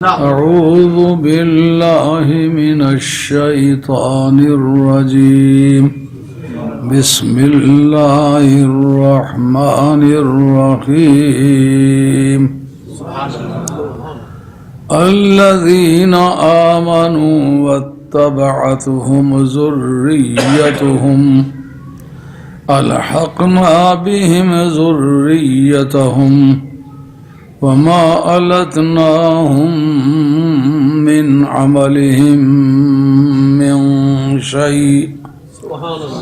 أعوذ بالله من الشيطان الرجيم. بسم الله الرحمن الرحيم. الذين آمنوا واتبعتهم ذريتهم ألحقنا بهم ذريتهم وما ألتناهم من عملهم من شيء.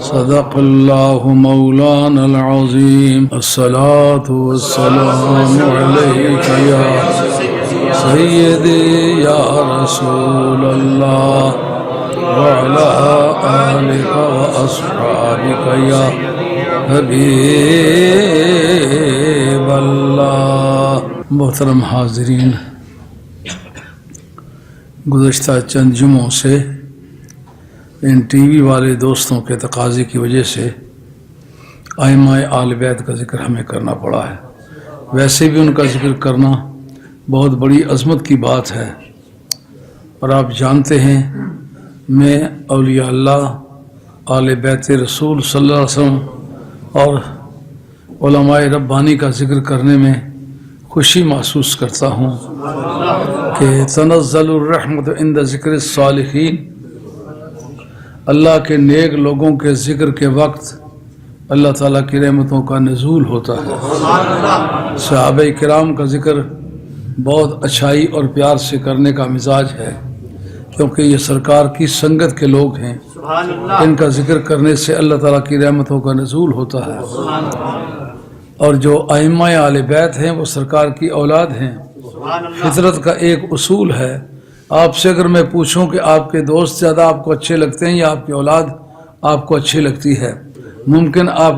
صدق الله مولانا العظيم. الصلاة والسلام عليك يا سيدي يا رسول الله وعلى آلك وأصحابك يا حبيب الله. محترم حاضرین، گزشتہ چند جمعوں سے ان ٹی وی والے دوستوں کے تقاضے کی وجہ سے ائمہ آل بیت کا ذکر ہمیں کرنا پڑا ہے. ویسے بھی ان کا ذکر کرنا بہت بڑی عظمت کی بات ہے، اور آپ جانتے ہیں میں اولیاء اللہ آل بیت رسول صلی اللہ علیہ وسلم اور علماء ربانی کا ذکر کرنے میں خوشی محسوس کرتا ہوں کہ تنزل الرحمت عند ذکر الصالحین، اللہ کے نیک لوگوں کے ذکر کے وقت اللہ تعالیٰ کی رحمتوں کا نزول ہوتا ہے. صحابہ کرام کا ذکر بہت اچھائی اور پیار سے کرنے کا مزاج ہے، کیونکہ یہ سرکار کی سنگت کے لوگ ہیں. ان کا ذکر کرنے سے اللہ تعالیٰ کی رحمتوں کا نزول ہوتا ہے. اور جو ائمہ آل بیت ہیں وہ سرکار کی اولاد ہیں. فطرت کا ایک اصول ہے، آپ سے اگر میں پوچھوں کہ آپ کے دوست زیادہ آپ کو اچھے لگتے ہیں یا آپ کی اولاد آپ کو اچھی لگتی ہے، ممکن آپ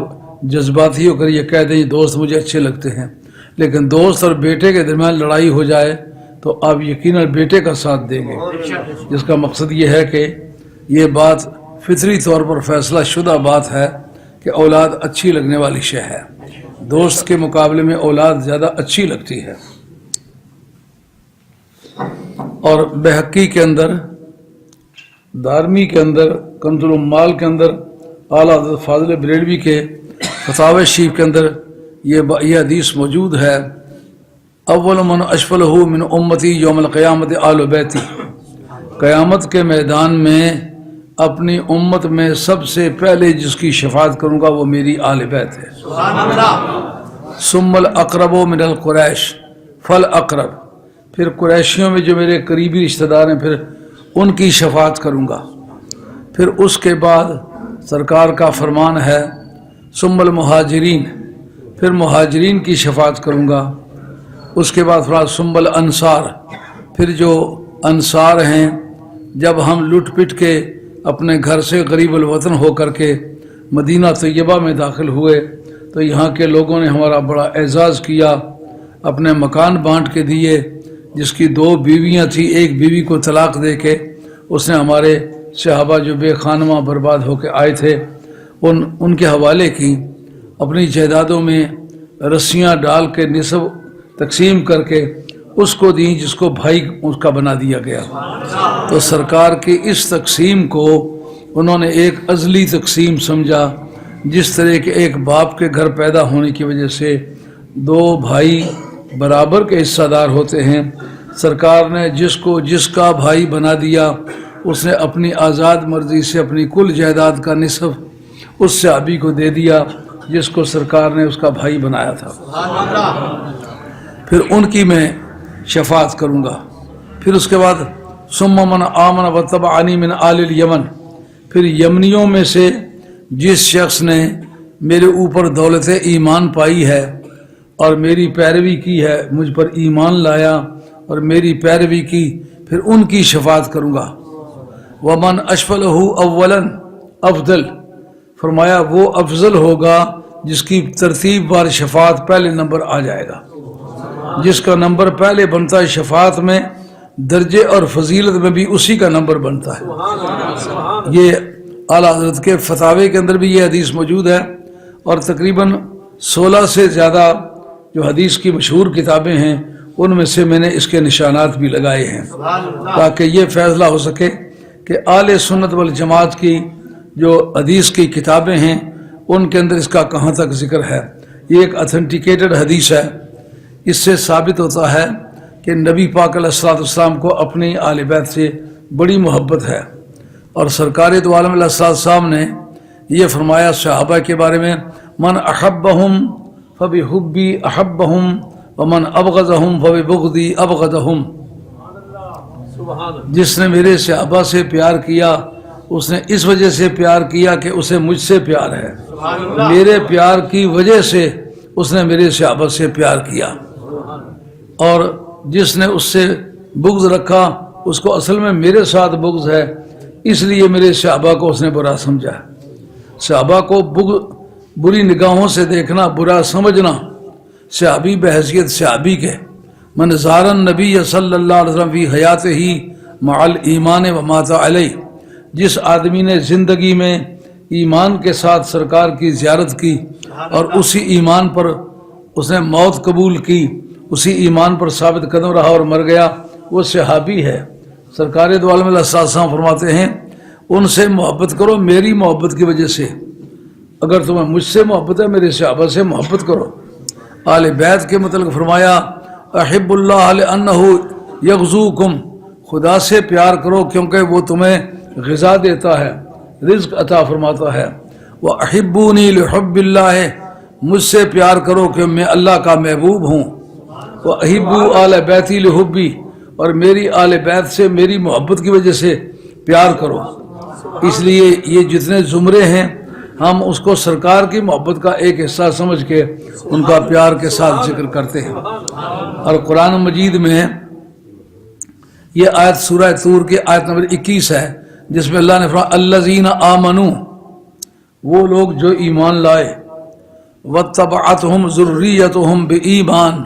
جذباتی ہو کر یہ کہہ دیں یہ دوست مجھے اچھے لگتے ہیں، لیکن دوست اور بیٹے کے درمیان لڑائی ہو جائے تو آپ یقیناً بیٹے کا ساتھ دیں گے، جس کا مقصد یہ ہے کہ یہ بات فطری طور پر فیصلہ شدہ بات ہے کہ اولاد اچھی لگنے والی شے ہے. دوست کے مقابلے میں اولاد زیادہ اچھی لگتی ہے. اور بہقی کے اندر، دارمی کے اندر، کنز العمال کے اندر، اعلیٰ حضرت فاضل بریلوی کے فتاوی شریف کے اندر یہ حدیث موجود ہے، اول من اشفلہ من امتی یوم القیامت آل بیتی. قیامت کے میدان میں اپنی امت میں سب سے پہلے جس کی شفاعت کروں گا وہ میری آل بیت ہے. ثم الاقرب من القریش فالاقرب، پھر قریشیوں میں جو میرے قریبی رشتہ دار ہیں پھر ان کی شفاعت کروں گا. پھر اس کے بعد سرکار کا فرمان ہے ثم المہاجرین، پھر مہاجرین کی شفاعت کروں گا. اس کے بعد ثم الانصار، پھر جو انصار ہیں جب ہم لٹ پٹ کے اپنے گھر سے غریب الوطن ہو کر کے مدینہ طیبہ میں داخل ہوئے تو یہاں کے لوگوں نے ہمارا بڑا اعزاز کیا، اپنے مکان بانٹ کے دیے. جس کی 2 بیویاں تھیں، ایک بیوی کو طلاق دے کے اس نے ہمارے صحابہ جو بے خانمہ برباد ہو کے آئے تھے ان کے حوالے کی. اپنی جائیدادوں میں رسیاں ڈال کے نصف تقسیم کر کے اس کو دیں جس کو بھائی اس کا بنا دیا گیا. تو سرکار کی اس تقسیم کو انہوں نے ایک ازلی تقسیم سمجھا، جس طرح کہ ایک باپ کے گھر پیدا ہونے کی وجہ سے 2 بھائی برابر کے حصہ دار ہوتے ہیں. سرکار نے جس کو جس کا بھائی بنا دیا اس نے اپنی آزاد مرضی سے اپنی کل جائیداد کا نصف اس صحابی کو دے دیا جس کو سرکار نے اس کا بھائی بنایا تھا. پھر ان کی میں شفاعت کروں گا. پھر اس کے بعد ثم من آمن واتبعنی من آل الیمن، پھر یمنیوں میں سے جس شخص نے میرے اوپر دولت ایمان پائی ہے اور میری پیروی کی ہے، مجھ پر ایمان لایا اور میری پیروی کی، پھر ان کی شفاعت کروں گا. ومن اشفلہ اولا افضل، فرمایا وہ افضل ہوگا جس کی ترتیب وار شفاعت پہلے نمبر آ جائے گا. جس کا نمبر پہلے بنتا ہے شفاعت میں، درجے اور فضیلت میں بھی اسی کا نمبر بنتا ہے. یہ اعلیٰ حضرت کے فتاوی کے اندر بھی یہ حدیث موجود ہے، اور تقریباً 16 سے زیادہ جو حدیث کی مشہور کتابیں ہیں ان میں سے میں نے اس کے نشانات بھی لگائے ہیں تاکہ یہ فیصلہ ہو سکے کہ اہل سنت والجماعت کی جو حدیث کی کتابیں ہیں ان کے اندر اس کا کہاں تک ذکر ہے۔ یہ ایک اتھینٹیکیٹڈ حدیث ہے، اس سے ثابت ہوتا ہے کہ نبی پاک علیہ السلام کو اپنی اہل بیت سے بڑی محبت ہے، اور سرکار دو عالم علیہ السلام نے یہ فرمایا صحابہ کے بارے میں، من احبہم فبحبی احبہم ومن ابغضہم فببغضی ابغضہم، جس نے میرے صحابہ سے پیار کیا اس نے اس وجہ سے پیار کیا کہ اسے مجھ سے پیار ہے، میرے پیار کی وجہ سے اس نے میرے صحابہ سے پیار کیا، اور جس نے اس سے بغض رکھا اس کو اصل میں میرے ساتھ بغض ہے، اس لیے میرے صحابہ کو اس نے برا سمجھا۔ صحابہ کو بری نگاہوں سے دیکھنا، برا سمجھنا، صحابی بحیثیت صحابی کے، من زار النبی صلی اللہ علیہ وسلم فی حیات ہی مع الایمان و مات علیہ، جس آدمی نے زندگی میں ایمان کے ساتھ سرکار کی زیارت کی اور اسی ایمان پر اس نے موت قبول کی، اسی ایمان پر ثابت قدم رہا اور مر گیا، وہ صحابی ہے۔ سرکار دو عالم علیہ السلام فرماتے ہیں ان سے محبت کرو میری محبت کی وجہ سے، اگر تمہیں مجھ سے محبت ہے میرے صحابہ سے محبت کرو۔ آل بیت کے متعلق فرمایا احب اللہ لانہ یغزوکم، خدا سے پیار کرو کیونکہ وہ تمہیں غذا دیتا ہے، رزق عطا فرماتا ہے۔ وَأَحِبُّونِي لِحُبِّ اللَّهِ، مجھ سے پیار کرو کہ میں اللہ کا محبوب ہوں۔ وَأَحِبُّوا آلَ بَيْتِي لِحُبِّي، اور میری آل بیت سے میری محبت کی وجہ سے پیار کرو۔ اس لیے یہ جتنے زمرے ہیں ہم اس کو سرکار کی محبت کا ایک حصہ سمجھ کے ان کا پیار کے ساتھ ذکر کرتے ہیں۔ اور قرآن مجید میں یہ آیت سورہ طور کی آیت نمبر 21 ہے، جس میں اللہ نے فرمایا الذین آمنوا، وہ لوگ جو ایمان لائے، واتبعتہم ذریتہم بایمان،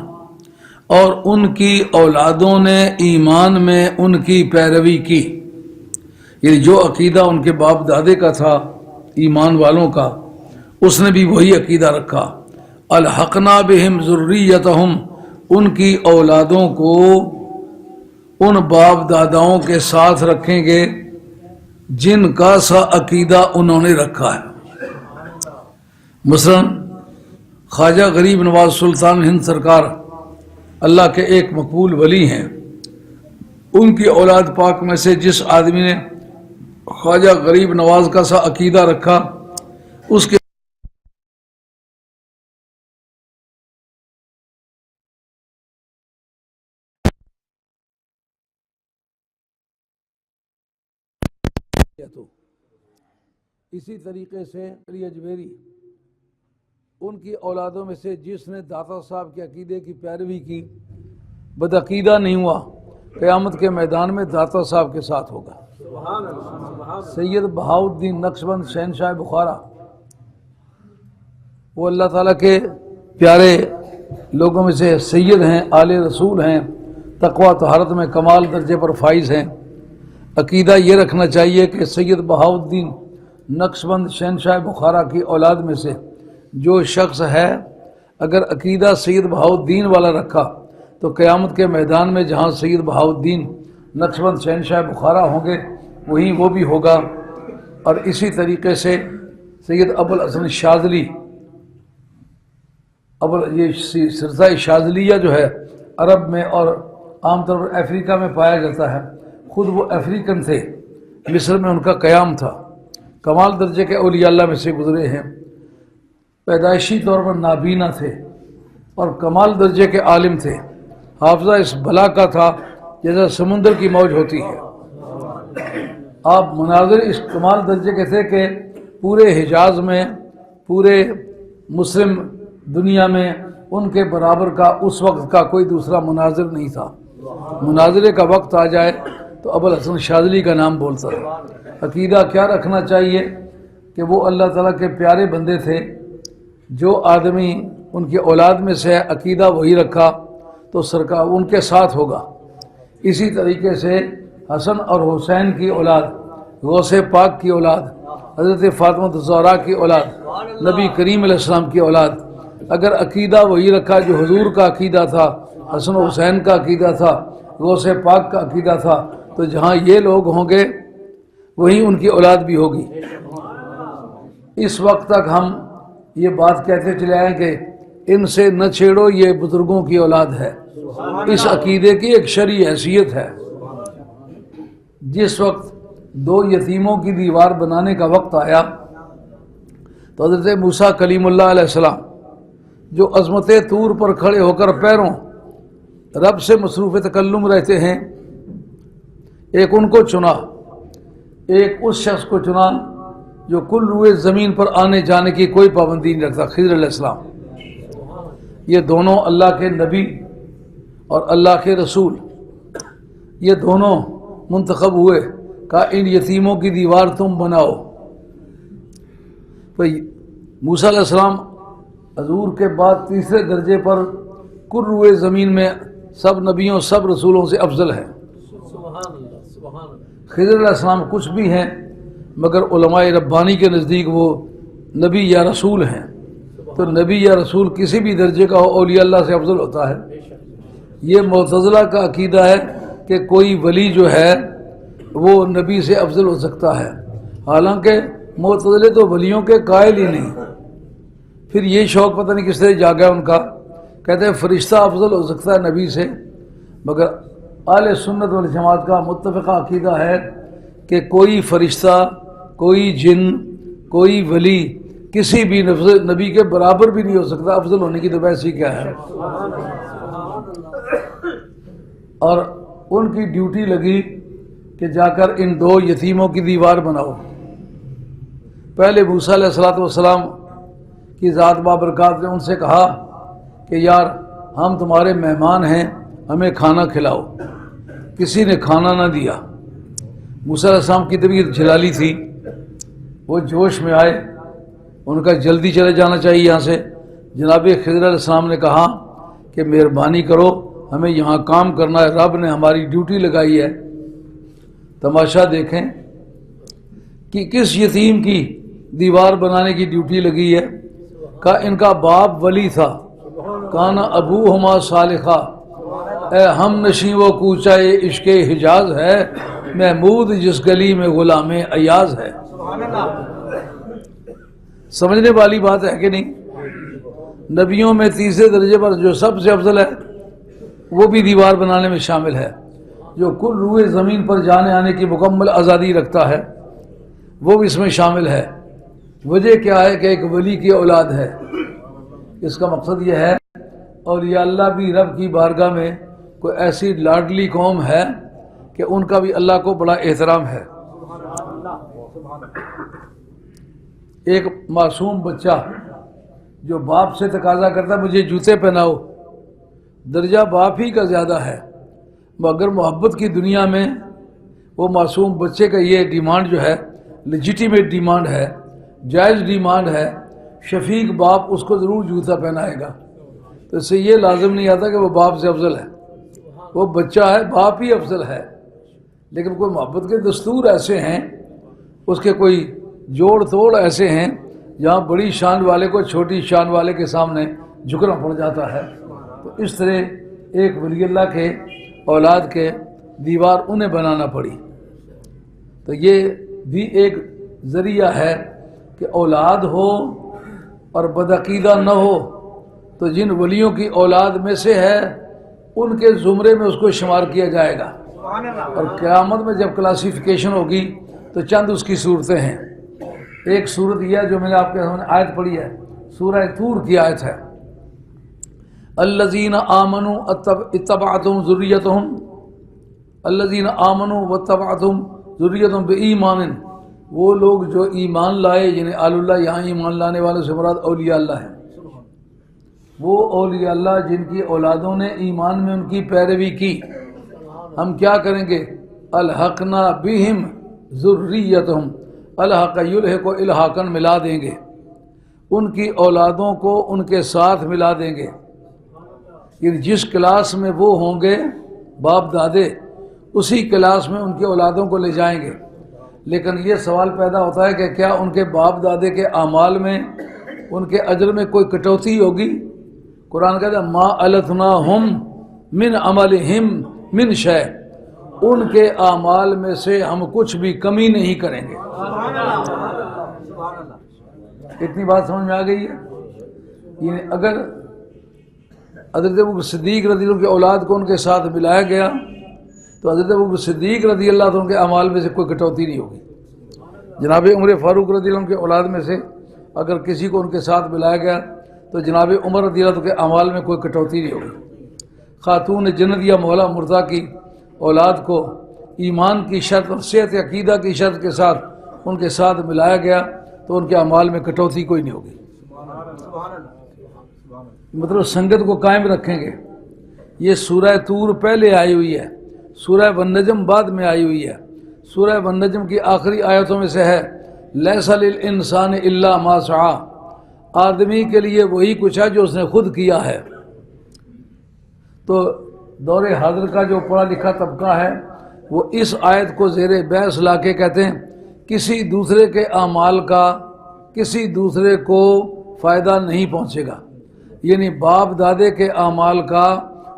اور ان کی اولادوں نے ایمان میں ان کی پیروی کی، یعنی جو عقیدہ ان کے باپ دادے کا تھا ایمان والوں کا، اس نے بھی وہی عقیدہ رکھا۔ الحقنا بہم ذریتہم، ان کی اولادوں کو ان باپ داداؤں کے ساتھ رکھیں گے جن کا سا عقیدہ انہوں نے رکھا ہے۔ مثلا خواجہ غریب نواز سلطان ہند سرکار اللہ کے ایک مقبول ولی ہیں، ان کی اولاد پاک میں سے جس آدمی نے خواجہ غریب نواز کا سا عقیدہ رکھا، اس کے اسی طریقے سے علی اجمیری، ان کی اولادوں میں سے جس نے داتا صاحب کے عقیدے کی پیروی کی، بدعقیدہ نہیں ہوا، قیامت کے میدان میں داتا صاحب کے ساتھ ہوگا۔ سید بہاؤالدین نقشبند شہنشاہ بخارا، وہ اللہ تعالیٰ کے پیارے لوگوں میں سے سید ہیں، آل رسول ہیں، تقوی طہارت میں کمال درجے پر فائز ہیں۔ عقیدہ یہ رکھنا چاہیے کہ سید بہاؤالدین نقشبند شہنشاہ بخارا کی اولاد میں سے جو شخص ہے، اگر عقیدہ سید بہاؤالدین والا رکھا تو قیامت کے میدان میں جہاں سید بہاؤالدین نقشبند شہنشاہ بخارا ہوں گے وہیں وہ بھی ہوگا۔ اور اسی طریقے سے سید ابوالحسن شاذلی، یہ سلسلہ شاذلیہ جو ہے عرب میں اور عام طور پر افریقہ میں پایا جاتا ہے، خود وہ افریقن تھے، مصر میں ان کا قیام تھا، کمال درجے کے اولیاء اللہ میں سے گزرے ہیں، پیدائشی طور پر نابینا تھے اور کمال درجے کے عالم تھے، حافظہ اس بلا کا تھا جیسا سمندر کی موج ہوتی ہے۔ آپ مناظر اس کمال درجے کے تھے کہ پورے حجاز میں، پورے مسلم دنیا میں ان کے برابر کا اس وقت کا کوئی دوسرا مناظر نہیں تھا۔ مناظرے کا وقت آ جائے تو ابوالحسن شاذلی کا نام بولتا ہے۔ عقیدہ کیا رکھنا چاہیے کہ وہ اللہ تعالیٰ کے پیارے بندے تھے، جو آدمی ان کی اولاد میں سے عقیدہ وہی رکھا تو سرکار ان کے ساتھ ہوگا۔ اسی طریقے سے حسن اور حسین کی اولاد، غوث پاک کی اولاد، حضرت فاطمہ الزہرا کی اولاد، نبی کریم علیہ السلام کی اولاد، اگر عقیدہ وہی رکھا جو حضور کا عقیدہ تھا، حسن و حسین کا عقیدہ تھا، غوث پاک کا عقیدہ تھا، تو جہاں یہ لوگ ہوں گے وہیں ان کی اولاد بھی ہوگی۔ اس وقت تک ہم یہ بات کہتے چلے آئے کہ ان سے نہ چھیڑو، یہ بزرگوں کی اولاد ہے، اس عقیدے کی ایک شرعی حیثیت ہے۔ جس وقت دو یتیموں کی دیوار بنانے کا وقت آیا تو حضرت موسیٰ کلیم اللہ علیہ السلام جو عظمت طور پر کھڑے ہو کر پیروں رب سے مصروف تکلم رہتے ہیں، ایک ان کو چنا، ایک اس شخص کو چنا جو کل روئے زمین پر آنے جانے کی کوئی پابندی نہیں رکھتا، خضر علیہ السلام۔ یہ دونوں اللہ کے نبی اور اللہ کے رسول، یہ دونوں منتخب ہوئے، کہا ان یتیموں کی دیوار تم بناؤ۔ تو موسیٰ علیہ السلام حضور کے بعد تیسرے درجے پر کل روئے زمین میں سب نبیوں سب رسولوں سے افضل ہے۔ خضر علیہ السلام کچھ بھی ہیں مگر علماء ربانی کے نزدیک وہ نبی یا رسول ہیں، تو نبی یا رسول کسی بھی درجے کا ہو اولیاء اللہ سے افضل ہوتا ہے۔ یہ معتزلہ کا عقیدہ ہے کہ کوئی ولی جو ہے وہ نبی سے افضل ہو سکتا ہے، حالانکہ معتزلے تو ولیوں کے قائل ہی نہیں۔ پھر یہ شوق پتہ نہیں کس طرح جاگا ان کا، کہتے ہیں فرشتہ افضل ہو سکتا ہے نبی سے، مگر اہل سنت والجماعت کا متفقہ عقیدہ ہے کہ کوئی فرشتہ، کوئی جن، کوئی ولی کسی بھی نبی کے برابر بھی نہیں ہو سکتا، افضل ہونے کی تو ویسی کیا ہے۔ اور ان کی ڈیوٹی لگی کہ جا کر ان دو یتیموں کی دیوار بناؤ۔ پہلے موسیٰ علیہ السلام کی ذات بابرکات نے ان سے کہا کہ یار ہم تمہارے مہمان ہیں، ہمیں کھانا کھلاؤ۔ کسی نے کھانا نہ دیا۔ موسیٰ علیہ السلام کی طبیعت جلالی تھی، وہ جوش میں آئے، ان کا جلدی چلے جانا چاہیے یہاں سے۔ جناب خضر علیہ السلام نے کہا کہ مہربانی کرو، ہمیں یہاں کام کرنا ہے، رب نے ہماری ڈیوٹی لگائی ہے۔ تماشا دیکھیں کہ کس یتیم کی دیوار بنانے کی ڈیوٹی لگی ہے۔ کہا ان کا باپ ولی تھا، کانا ابوہما صالحا، اے ہم نشیں وہ کوچہ عشق حجاز ہے، محمود جس گلی میں غلام ایاز ہے۔ سمجھنے والی بات ہے کہ نہیں؟ نبیوں میں تیسرے درجے پر جو سب سے افضل ہے وہ بھی دیوار بنانے میں شامل ہے، جو کل روئے زمین پر جانے آنے کی مکمل آزادی رکھتا ہے وہ بھی اس میں شامل ہے۔ وجہ کیا ہے کہ ایک ولی کی اولاد ہے۔ اس کا مقصد یہ ہے اور یہ اللہ بھی رب کی بارگاہ میں کوئی ایسی لاڈلی قوم ہے کہ ان کا بھی اللہ کو بڑا احترام ہے۔ ایک معصوم بچہ جو باپ سے تقاضا کرتا ہے مجھے جوتے پہناؤ، درجہ باپ ہی کا زیادہ ہے، مگر محبت کی دنیا میں وہ معصوم بچے کا یہ ڈیمانڈ جو ہے لیجیٹیمیٹ ڈیمانڈ ہے، جائز ڈیمانڈ ہے، شفیق باپ اس کو ضرور جوتا پہنائے گا۔ تو اس سے یہ لازم نہیں آتا کہ وہ باپ سے افضل ہے، وہ بچہ ہے، باپ ہی افضل ہے، لیکن کوئی محبت کے دستور ایسے ہیں، اس کے کوئی جوڑ توڑ ایسے ہیں جہاں بڑی شان والے کو چھوٹی شان والے کے سامنے جھکنا پڑ جاتا ہے۔ تو اس طرح ایک ولی اللہ کے اولاد کے دیوار انہیں بنانا پڑی۔ تو یہ بھی ایک ذریعہ ہے کہ اولاد ہو اور بدعقیدہ نہ ہو تو جن ولیوں کی اولاد میں سے ہے ان کے زمرے میں اس کو شمار کیا جائے گا، اور قیامت میں جب کلاسیفیکیشن ہوگی تو چند اس کی صورتیں ہیں۔ ایک صورت یہ ہے جو میں نے آپ کے سامنے آیت پڑھی ہے، سورہ طور کی آیت ہے، الذین آمنوا اتبعتہم ذریتہم، الذین آمنوا واتبعتہم ذریتہم بایمان، وہ لوگ جو ایمان لائے، یعنی آل اللہ یہاں ایمان لانے والوں سے مراد اولیاء اللہ ہیں، وہ اولیاء اللہ جن کی اولادوں نے ایمان میں ان کی پیروی کی، ہم کیا کریں گے؟ الحقنا بہم ذریتہم، الحق یلحق کو الحاقن ملا دیں گے، ان کی اولادوں کو ان کے ساتھ ملا دیں گے، یعنی جس کلاس میں وہ ہوں گے باپ دادے اسی کلاس میں ان کی اولادوں کو لے جائیں گے۔ لیکن یہ سوال پیدا ہوتا ہے کہ کیا ان کے باپ دادے کے اعمال میں ان کے اجر میں کوئی کٹوتی ہوگی؟ قرآن کہتا ہے ما التناہم من عملہم من شے، ان کے اعمال میں سے ہم کچھ بھی کمی نہیں کریں گے۔ اتنی بات سمجھ میں آ گئی ہے؟ یعنی اگر حضرت ابوبکر صدیق رضی اللہ عنہ کی اولاد کو ان کے ساتھ ملایا گیا تو حضرت ابوبکر صدیق رضی اللہ عنہ کے اعمال میں سے کوئی کٹوتی نہیں ہوگی۔ جناب عمر فاروق رضی اللہ عنہ کے اولاد میں سے اگر کسی کو ان کے ساتھ ملایا گیا تو جناب عمر رضی اللہ عنہ کے اعمال میں کوئی کٹوتی نہیں ہوگی۔ خاتون جنت یا مولا مرضی کی اولاد کو ایمان کی شرط اور صحت عقیدہ کی شرط کے ساتھ ان کے ساتھ ملایا گیا تو ان کے اعمال میں کٹوتی کوئی نہیں ہوگی۔ مطلب سنگت کو قائم رکھیں گے۔ یہ سورہ طور پہلے آئی ہوئی ہے، سورہ والنجم بعد میں آئی ہوئی ہے۔ سورہ والنجم کی آخری آیتوں میں سے ہے لیس للانسان الا ما سعی، آدمی کے لیے وہی کچھ ہے جو اس نے خود کیا ہے۔ تو دور حاضر کا جو پڑھا لکھا طبقہ ہے وہ اس آیت کو زیر بحث لا کے کہتے ہیں کسی دوسرے کے اعمال کا کسی دوسرے کو فائدہ نہیں پہنچے گا، یعنی باپ دادے کے اعمال کا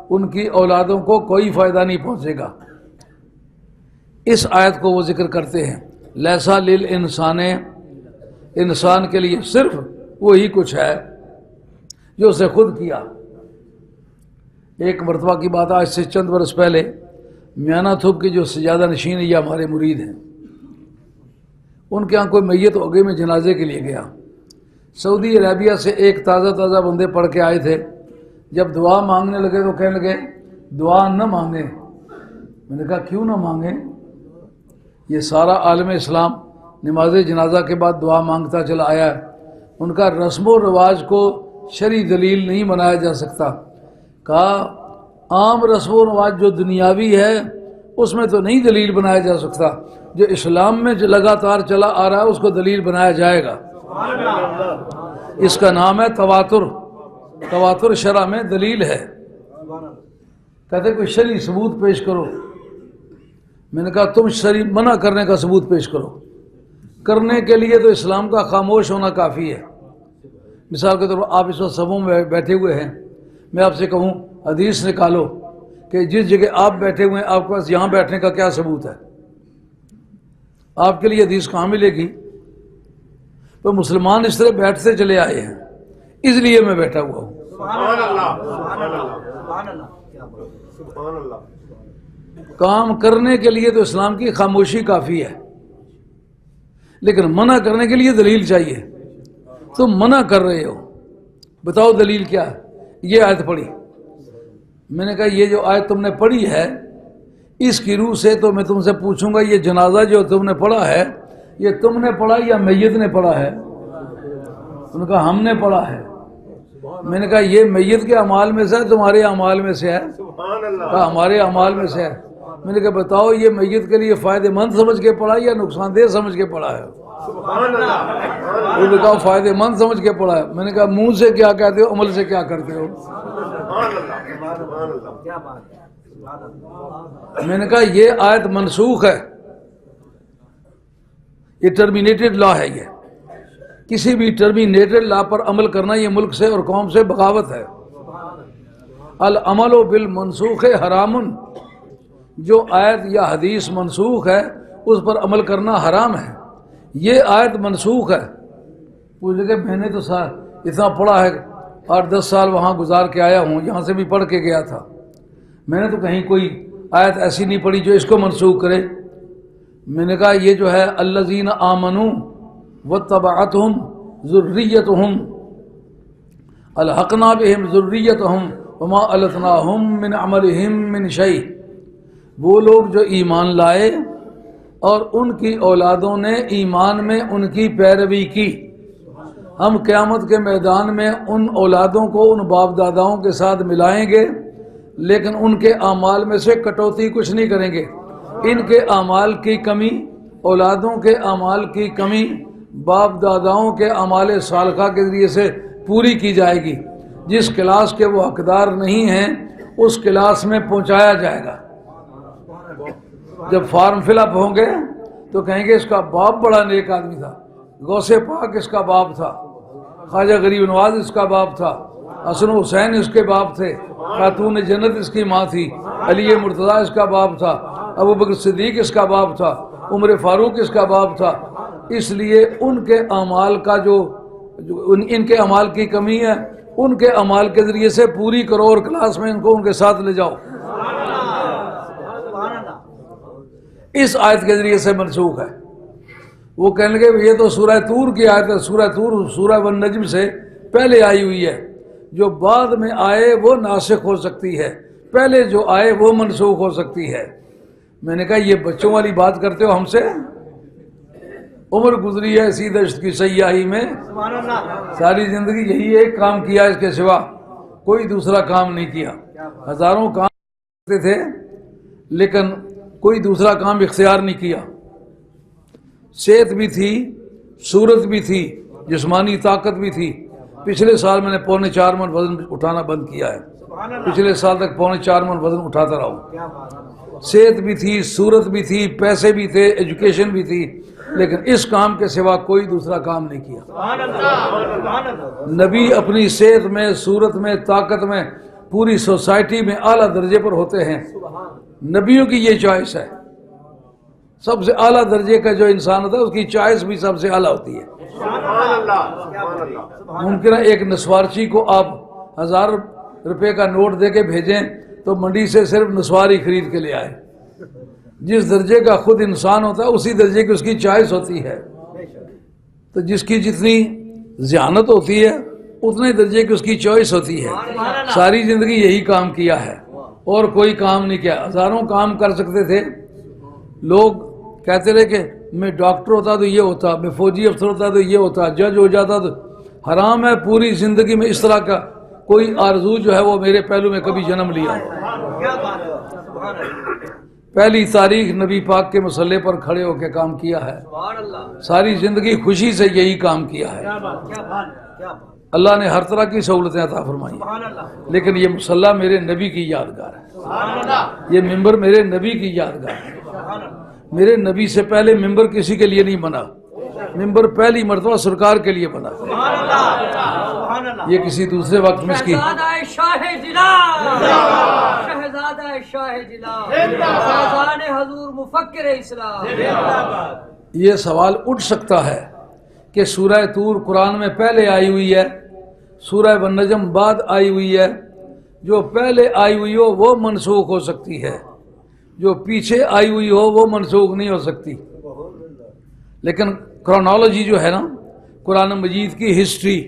ان کی اولادوں کو کوئی فائدہ نہیں پہنچے گا۔ اس آیت کو وہ ذکر کرتے ہیں لیسا للانسان، انسان کے لیے صرف وہی کچھ ہے جو اسے خود کیا۔ ایک مرتبہ کی بات، آج سے چند برس پہلے میانہ تھوپ کی جو سجادہ نشین یا ہمارے مرید ہیں، ان کے یہاں کوئی میت ہو گئی، میں جنازے کے لیے گیا۔ سعودی عربیہ سے ایک تازہ بندے پڑھ کے آئے تھے۔ جب دعا مانگنے لگے تو کہنے لگے دعا نہ مانگیں۔ میں نے کہا کیوں نہ مانگیں؟ یہ سارا عالم اسلام نماز جنازہ کے بعد دعا مانگتا چلا آیا ہے۔ ان کا رسم و رواج کو شرعی دلیل نہیں بنایا جا سکتا۔ کہا عام رسم و رواج جو دنیاوی ہے اس میں تو نہیں دلیل بنایا جا سکتا، جو اسلام میں جو لگاتار چلا آ رہا ہے اس کو دلیل بنایا جائے گا۔ اس کا نام ہے تواتر۔ تواتر شرع میں دلیل ہے۔ کہتے کوئی شرعی ثبوت پیش کرو۔ میں نے کہا تم شرعی منع کرنے کا ثبوت پیش کرو۔ کرنے کے لیے تو اسلام کا خاموش ہونا کافی ہے۔ مثال کے طور پر آپ اس وقت سبوں میں بیٹھے ہوئے ہیں، میں آپ سے کہوں حدیث نکالو کہ جس جگہ آپ بیٹھے ہوئے ہیں آپ کے پاس یہاں بیٹھنے کا کیا ثبوت ہے؟ آپ کے لیے حدیث کہاں ملے گی؟ تو مسلمان اس طرح بیٹھتے چلے آئے ہیں، اس لیے میں بیٹھا ہوا ہوں۔ سبحان اللہ، سبحان اللہ، سبحان اللہ۔ کام کرنے کے لیے تو اسلام کی خاموشی کافی ہے، لیکن منع کرنے کے لیے دلیل چاہیے۔ تم منع کر رہے ہو، بتاؤ دلیل کیا ہے؟ یہ آیت پڑھی۔ میں نے کہا یہ جو آیت تم نے پڑھی ہے اس کی روح سے تو میں تم سے پوچھوں گا یہ جنازہ جو تم نے پڑھا ہے یہ تم نے پڑھا یا میت نے پڑھا ہے؟ انہوں نے کہا ہم نے پڑھا ہے۔ میں نے کہا یہ میت کے اعمال میں سے ہے تمہارے اعمال میں سے ہے؟ کہا ہمارے اعمال میں سے ہے۔ میں نے کہا بتاؤ یہ میت کے لیے فائدہ مند سمجھ کے پڑھا یا نقصان دہ سمجھ کے پڑھا ہے؟ انہوں نے کہا فائدہ مند سمجھ کے پڑھا ہے۔ میں نے کہا منہ سے کیا کہتے ہو، عمل سے کیا کرتے ہو؟ میں نے کہا یہ آیت منسوخ ہے، یہ ٹرمینیٹڈ لا ہے۔ یہ کسی بھی ٹرمینیٹڈ لا پر عمل کرنا یہ ملک سے اور قوم سے بغاوت ہے۔ العمل بالمنسوخ حرام، جو آیت یا حدیث منسوخ ہے اس پر عمل کرنا حرام ہے۔ یہ آیت منسوخ ہے۔ پوچھ کہ میں نے تو اتنا پڑھا ہے، 8-10 سال وہاں گزار کے آیا ہوں، یہاں سے بھی پڑھ کے گیا تھا، میں نے تو کہیں کوئی آیت ایسی نہیں پڑھی جو اس کو منسوخ کرے۔ میں نے کہا یہ جو ہے الذین آمنوا واتبعتہم ذریتہم الحقنا بہم ذریتہم وما التناہم من عملہم من شیء، وہ لوگ جو ایمان لائے اور ان کی اولادوں نے ایمان میں ان کی پیروی کی، ہم قیامت کے میدان میں ان اولادوں کو ان باپ داداؤں کے ساتھ ملائیں گے، لیکن ان کے اعمال میں سے کٹوتی کچھ نہیں کریں گے۔ ان کے اعمال کی کمی، اولادوں کے اعمال کی کمی باپ داداؤں کے اعمال صالحہ کے ذریعے سے پوری کی جائے گی۔ جس کلاس کے وہ حقدار نہیں ہیں اس کلاس میں پہنچایا جائے گا۔ جب فارم فل اپ ہوں گے تو کہیں گے اس کا باپ بڑا نیک آدمی تھا، غوث پاک اس کا باپ تھا، خواجہ غریب نواز اس کا باپ تھا، حسن حسین اس کے باپ تھے، خاتون جنت اس کی ماں تھی، علی مرتضیٰ اس کا باپ تھا، ابو بکر صدیق اس کا باپ تھا، عمر فاروق اس کا باپ تھا۔ اس لیے ان کے اعمال کا ان کے اعمال کی کمی ہے، ان کے اعمال کے ذریعے سے پوری کرو اور کلاس میں ان کو ان کے ساتھ لے جاؤ۔ اس آیت کے ذریعے سے منسوخ ہے۔ وہ کہنے لگے یہ تو سورہ طور کی آیت ہے، سورہ طور سورہ والنجم سے پہلے آئی ہوئی ہے، جو بعد میں آئے وہ ناسخ ہو سکتی ہے، پہلے جو آئے وہ منسوخ ہو سکتی ہے۔ میں نے کہا یہ بچوں والی بات کرتے ہو ہم سے؟ عمر گزری ہے اسی دشت کی سیاہی میں، ساری زندگی یہی ایک کام کیا، اس کے سوا کوئی دوسرا کام نہیں کیا۔ ہزاروں کام کرتے تھے لیکن کوئی دوسرا کام اختیار نہیں کیا۔ صحت بھی تھی، صورت بھی تھی، جسمانی طاقت بھی تھی۔ پچھلے سال میں نے 4.25 من وزن اٹھانا بند کیا ہے، پچھلے سال تک 4.25 من وزن اٹھاتا رہا ہوں۔ صحت بھی تھی، صورت بھی تھی، پیسے بھی تھے، ایجوکیشن بھی تھی، لیکن اس کام کے سوا کوئی دوسرا کام نہیں کیا۔ نبی اپنی صحت میں، صورت میں، طاقت میں پوری سوسائٹی میں اعلیٰ درجے پر ہوتے ہیں۔ نبیوں کی یہ چوائس ہے، سب سے اعلیٰ درجے کا جو انسان ہوتا ہے اس کی چوائس بھی سب سے اعلیٰ ہوتی ہے۔ ممکن ہے ایک نسوارچی کو آپ 1000 روپے کا نوٹ دے کے بھیجیں تو منڈی سے صرف نسوار ہی خرید کے لے آئے۔ جس درجے کا خود انسان ہوتا ہے اسی درجے کی اس کی چوائس ہوتی ہے، تو جس کی جتنی ذہانت ہوتی ہے اتنے درجے کی اس کی چوائس ہوتی ہے۔ ساری زندگی یہی کام کیا ہے اور کوئی کام نہیں کیا۔ ہزاروں کام کر سکتے تھے، لوگ کہتے رہے کہ میں ڈاکٹر ہوتا تو یہ ہوتا، میں فوجی افسر ہوتا تو یہ ہوتا، جج ہو جاتا تو۔ حرام ہے پوری زندگی میں اس طرح کا کوئی آرزو جو ہے وہ میرے پہلو میں کبھی جنم لیا۔ پہلی تاریخ نبی پاک کے مسلح پر کھڑے ہو کے کام کیا ہے، ساری زندگی خوشی سے یہی کام کیا ہے۔ اللہ نے ہر طرح کی سہولتیں عطا فرمائی، لیکن یہ مسلح میرے نبی کی یادگار ہے، یہ ممبر میرے نبی کی یادگار ہے۔ میرے نبی سے پہلے ممبر کسی کے لیے نہیں بنا، ممبر پہلی مرتبہ سرکار کے لیے بنا۔ یہ کسی دوسرے وقت میں اس کی شاہ جلا، شہزادہ شاہ جلا، فیضان حضور مفکر اسلام۔ یہ سوال اٹھ سکتا ہے کہ سورہ طور قرآن میں پہلے آئی ہوئی ہے، سورہ والنجم بعد آئی ہوئی ہے، جو پہلے آئی ہوئی ہو وہ منسوخ ہو سکتی ہے، جو پیچھے آئی ہوئی ہو وہ منسوخ نہیں ہو سکتی۔ لیکن کرونالوجی جو ہے نا قرآن مجید کی ہسٹری،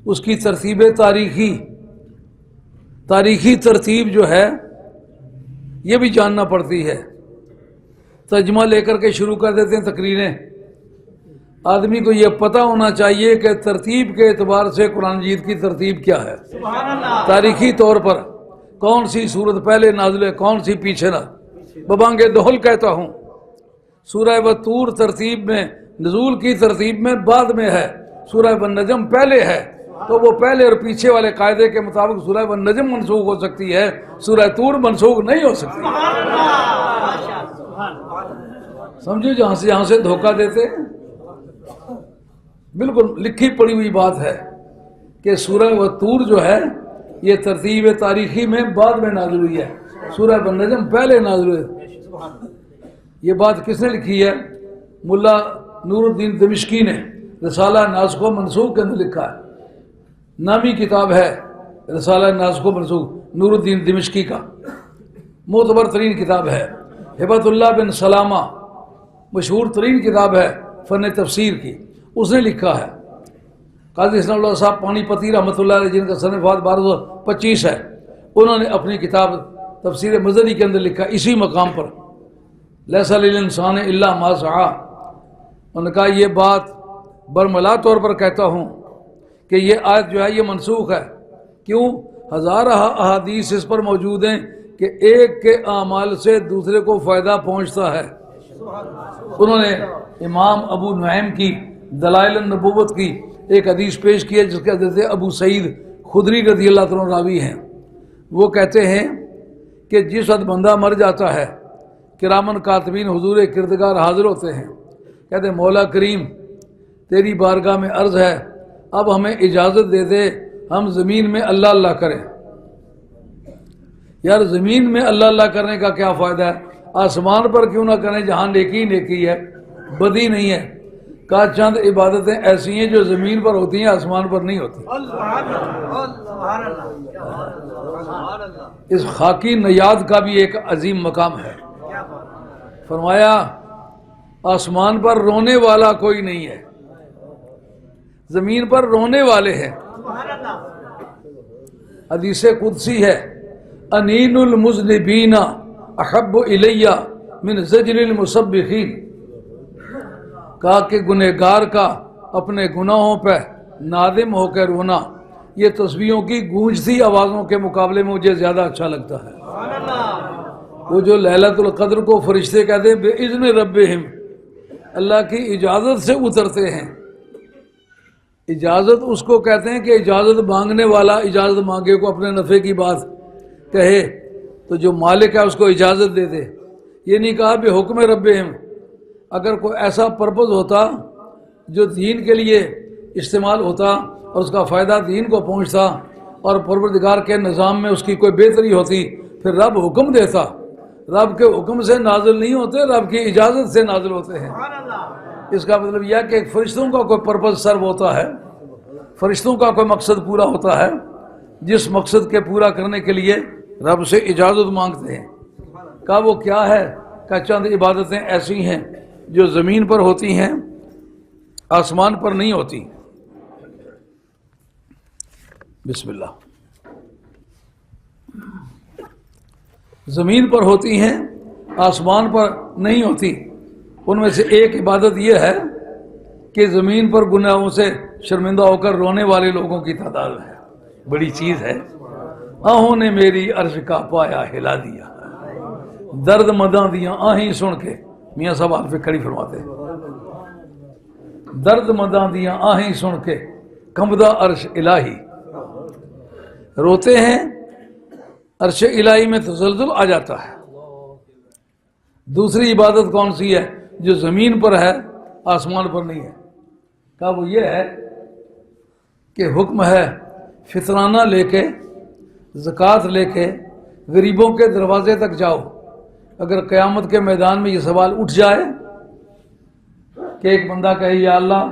اس کی ترتیب تاریخی ترتیب جو ہے یہ بھی جاننا پڑتی ہے۔ ترجمہ لے کر کے شروع کر دیتے ہیں تقریریں، آدمی کو یہ پتہ ہونا چاہیے کہ ترتیب کے اعتبار سے قرآن مجید کی ترتیب کیا ہے، تاریخی طور پر کون سی صورت پہلے نازل ہے، کون سی پیچھے نہ۔ ببانگ دہل کہتا ہوں، سورہ والطور ترتیب میں، نزول کی ترتیب میں بعد میں ہے، سورہ والنجم پہلے ہے، تو وہ پہلے اور پیچھے والے قاعدے کے مطابق سورہ والنجم منسوخ ہو سکتی ہے، سورہ طور منسوخ نہیں ہو سکتی۔ سمجھو جہاں سے دھوکہ دیتے، بالکل لکھی پڑی ہوئی بات ہے کہ سورہ والطور جو ہے یہ ترتیب تاریخی میں بعد میں نازل ہوئی ہے، سورہ والنجم پہلے نازل ہوئی۔ یہ بات کس نے لکھی ہے؟ ملا نور الدین دمشقی نے رسالہ ناسخ و منسوخ کے اندر لکھا ہے، نامی کتاب ہے رسالہ ناسخ و منسوخ، نور الدین دمشقی کا معتبر ترین کتاب ہے۔ ہبت اللہ بن سلامہ مشہور ترین کتاب ہے فن تفسیر کی، اس نے لکھا ہے۔ قاضی حسن اللہ صاحب پانی پتی رحمۃ اللہ علیہ جن کا سن وفات 1225 ہے، انہوں نے اپنی کتاب تفسیر مزری کے اندر لکھا اسی مقام پر، لیس للانسان الا ما سعی۔ انہوں نے کہا یہ بات برملا طور پر کہتا ہوں کہ یہ آیت جو ہے یہ منسوخ ہے۔ کیوں؟ ہزارہ احادیث اس پر موجود ہیں کہ ایک کے اعمال سے دوسرے کو فائدہ پہنچتا ہے۔ انہوں نے امام ابو نعیم کی دلائل النبوت کی ایک حدیث پیش کی ہے جس کے حضرت ابو سعید خدری رضی اللہ عنہ راوی ہیں۔ وہ کہتے ہیں کہ جس وقت بندہ مر جاتا ہے کرامن کاتبین حضور کردگار حاضر ہوتے ہیں، کہتے ہیں مولا کریم تیری بارگاہ میں عرض ہے، اب ہمیں اجازت دے دے ہم زمین میں اللہ اللہ کریں۔ یار زمین میں اللہ اللہ کرنے کا کیا فائدہ ہے؟ آسمان پر کیوں نہ کریں جہاں نیکی نیکی ہے، بدی نہیں ہے۔ کہا چند عبادتیں ایسی ہیں جو زمین پر ہوتی ہیں، آسمان پر نہیں ہوتی۔ اس خاکی نیاد کا بھی ایک عظیم مقام ہے۔ فرمایا آسمان پر رونے والا کوئی نہیں ہے، زمین پر رونے والے ہیں۔ حدیث قدسی ہے، انین المذنبین احب الی من زجر المسبحین، کہا کہ گنہگار کا اپنے گناہوں پہ نادم ہو کے رونا یہ تسبیحوں کی گونجتی آوازوں کے مقابلے میں مجھے زیادہ اچھا لگتا ہے۔ وہ جو لیلۃ القدر کو فرشتے کہتے ہیں بِإِذْنِ ربہم، اللہ کی اجازت سے اترتے ہیں۔ اجازت اس کو کہتے ہیں کہ اجازت مانگنے والا اجازت مانگے کو اپنے نفع کی بات کہے تو جو مالک ہے اس کو اجازت دے دے۔ یہ نہیں کہا بحکم ربہم۔ اگر کوئی ایسا پرپز ہوتا جو دین کے لیے استعمال ہوتا اور اس کا فائدہ دین کو پہنچتا اور پروردگار کے نظام میں اس کی کوئی بہتری ہوتی، پھر رب حکم دیتا۔ رب کے حکم سے نازل نہیں ہوتے، رب کی اجازت سے نازل ہوتے ہیں۔ اس کا مطلب یہ ہے کہ فرشتوں کا کوئی پرپز سرو ہوتا ہے، فرشتوں کا کوئی مقصد پورا ہوتا ہے، جس مقصد کے پورا کرنے کے لیے رب سے اجازت مانگتے ہیں۔ کہا وہ کیا ہے؟ کہ چند عبادتیں ایسی ہیں جو زمین پر ہوتی ہیں، آسمان پر نہیں ہوتی۔ بسم اللہ۔ زمین پر ہوتی ہیں، آسمان پر نہیں ہوتی۔ ان میں سے ایک عبادت یہ ہے کہ زمین پر گناہوں سے شرمندہ ہو کر رونے والے لوگوں کی تعداد ہے، بڑی چیز ہے۔ آہوں نے میری عرش کا پایا ہلا دیا، درد مداں دیاں آہیں سن کے، میاں صاحب آپ پہ کھڑی فرماتے ہیں، درد مداں دیاں آہیں سن کے کمبدہ عرش الہی، روتے ہیں، عرش الہی میں تزلزل آ جاتا ہے۔ دوسری عبادت کون سی ہے جو زمین پر ہے آسمان پر نہیں ہے؟ کہا وہ یہ ہے کہ حکم ہے فطرانہ لے کے، زکوٰۃ لے کے غریبوں کے دروازے تک جاؤ۔ اگر قیامت کے میدان میں یہ سوال اٹھ جائے کہ ایک بندہ کہے یا اللہ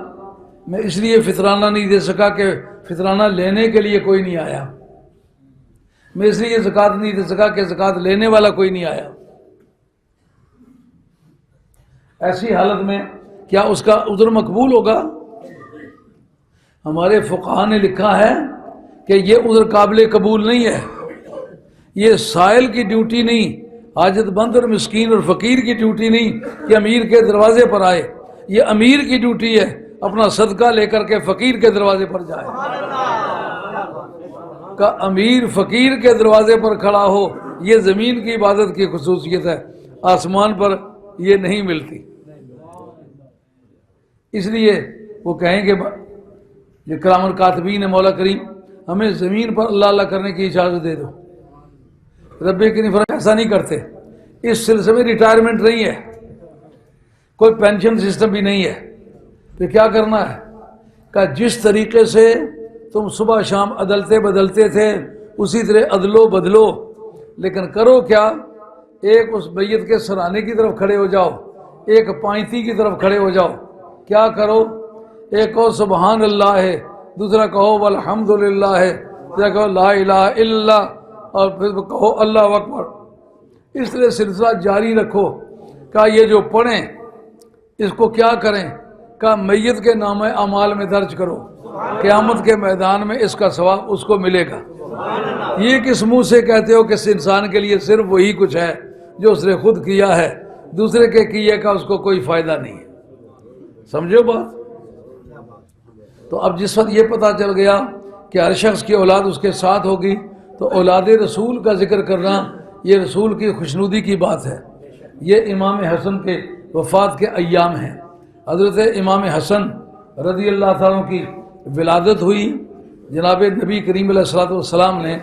میں اس لیے فطرانہ نہیں دے سکا کہ فطرانہ لینے کے لیے کوئی نہیں آیا، میں اس لیے زکوٰۃ نہیں دے سکا کہ زکوٰۃ لینے والا کوئی نہیں آیا، ایسی حالت میں کیا اس کا عذر مقبول ہوگا؟ ہمارے فقہاء نے لکھا ہے کہ یہ عذر قابل قبول نہیں ہے۔ یہ سائل کی ڈیوٹی نہیں، حاجت مند اور مسکین اور فقیر کی ڈیوٹی نہیں کہ امیر کے دروازے پر آئے، یہ امیر کی ڈیوٹی ہے اپنا صدقہ لے کر کے فقیر کے دروازے پر جائے۔ کہ امیر فقیر کے دروازے پر کھڑا ہو، یہ زمین کی عبادت کی خصوصیت ہے، آسمان پر یہ نہیں ملتی۔ اس لیے وہ کہیں گے یہ کرام الکاتبین ہے، مولا کریم ہمیں زمین پر اللہ اللہ کرنے کی اجازت دے دو۔ رب کریم فرمایا ایسا نہیں کرتے، اس سلسلے میں ریٹائرمنٹ نہیں ہے، کوئی پینشن سسٹم بھی نہیں ہے۔ پھر کیا کرنا ہے؟ کہ جس طریقے سے تم صبح شام عدالتیں بدلتے تھے اسی طرح عدلو بدلو، لیکن کرو کیا؟ ایک اس میت کے سرانے کی طرف کھڑے ہو جاؤ، ایک پائنتی کی طرف کھڑے ہو جاؤ۔ کیا کرو؟ ایک کہو سبحان اللہ ہے، دوسرا کہو والحمدللہ ہے، تیسرا کہو لا الہ الا اللہ، اور پھر کہو اللہ اکبر۔ اس طرح سلسلہ جاری رکھو۔ کہا یہ جو پڑھیں اس کو کیا کریں؟ کہا میت کے نام اعمال میں درج کرو، قیامت کے میدان میں اس کا ثواب اس کو ملے گا۔ یہ کس منہ سے کہتے ہو کہ اس انسان کے لیے صرف وہی کچھ ہے جو اس نے خود کیا ہے، دوسرے کے کیے کا اس کو کوئی فائدہ نہیں ہے؟ سمجھو بات؟ تو اب جس وقت یہ پتہ چل گیا کہ ہر شخص کی اولاد اس کے ساتھ ہوگی تو اولاد رسول کا ذکر کرنا یہ رسول کی خوشنودی کی بات ہے۔ یہ امام حسن کے وفات کے ایام ہیں۔ حضرت امام حسن رضی اللہ تعالیٰ کی ولادت ہوئی، جناب نبی کریم علیہ الصلوۃ والسلام نے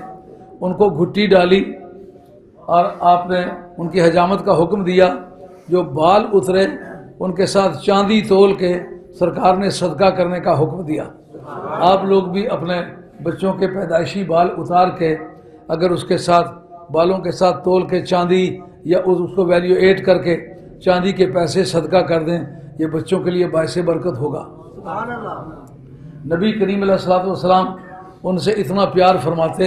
ان کو گھٹی ڈالی اور آپ نے ان کی حجامت کا حکم دیا۔ جو بال اترے ان کے ساتھ چاندی تول کے سرکار نے صدقہ کرنے کا حکم دیا۔ آپ لوگ بھی اپنے بچوں کے پیدائشی بال اتار کے اگر اس کے ساتھ بالوں کے ساتھ تول کے چاندی یا اس کو ویلیو ایڈ کر کے چاندی کے پیسے صدقہ کر دیں، یہ بچوں کے لیے باعث برکت ہوگا۔ نبی کریم علیہ الصلوۃ والسلام ان سے اتنا پیار فرماتے